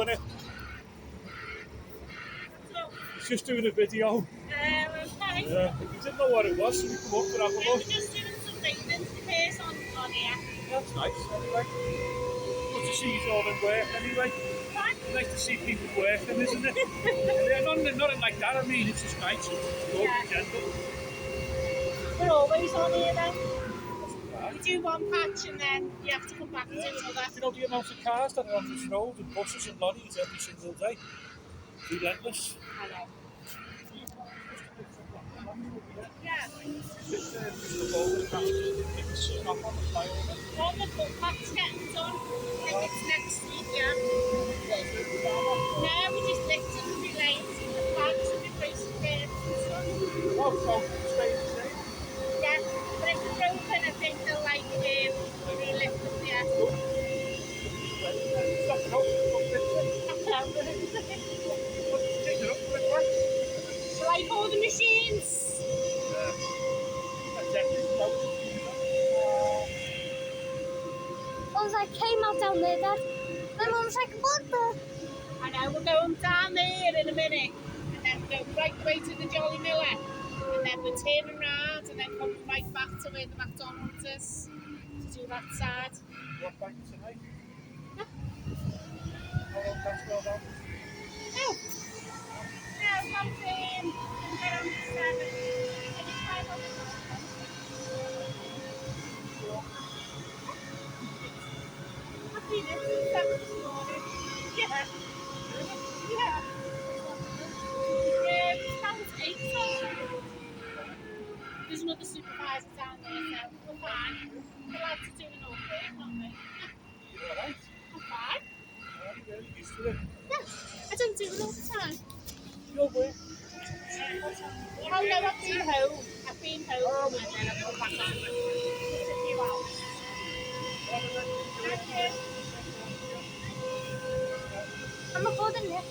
innit? He's just doing a video. Okay. Yeah, we didn't know what it was, so we come up to have a Yeah, we're look. just doing some maintenance repairs on here. That's nice, anyway. Good to see you all in work, anyway. Nice to see people working, isn't it? Yeah, nothing like that, I mean, it's just nice. It's good, Yeah. gentle. We're always on here then. Right. We do one patch and then you have to come back and do another. You know the amount of cars that are on this road and buses and lorries every single day? Relentless. I know. Yeah. All the footpath's getting done. I think it's next week, yeah. No, we just lifted a few lanes and the flags and replaced curves and stuff. Yeah, but if it's open, I think they'll like relift them, yeah. Shall I hold the machines? As I came out down there, Dad, my mum's like, what the? I know, we're going down there in a minute, and then we're going right way to the Jolly Miller, and then we're turning around and then coming right back to where the McDonald's is to do that side. What back tonight? Yeah. How long can I go down? Oh, no, something. Around 7. And it's 5 on the road. I've been in since 7 this morning. Yeah. Yeah. It's about 8 so. There's another supervisor down there, so we're fine. The lads are doing all great, aren't they? You alright? I'm fine. I'm really used to it. Yeah, I don't do it all the time. You're work. Oh no, I've been home. I've been home and then I've come back on. It's a few hours. Thank you. I'm recording this.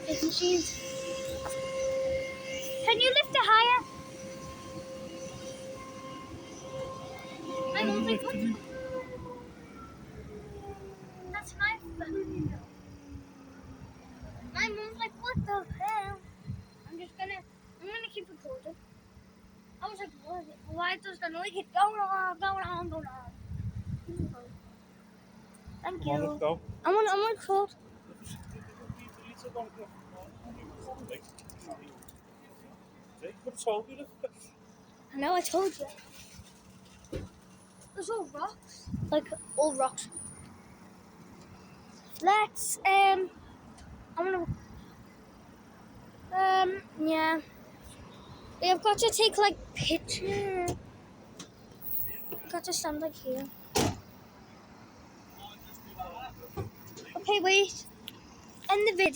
These machines. Can you lift it higher? My mum's like, what? That's my phone. My mom's like, what the hell? I'm gonna keep recording. I was like, what? Why does the noise keep going on? Thank Come on, let's you. go. I'm on record. I know, I told you. There's all rocks. Like, all rocks. Let's, I'm gonna, yeah. We've got to take, like, picture. We've got to stand, like, here. Okay, wait. End the video.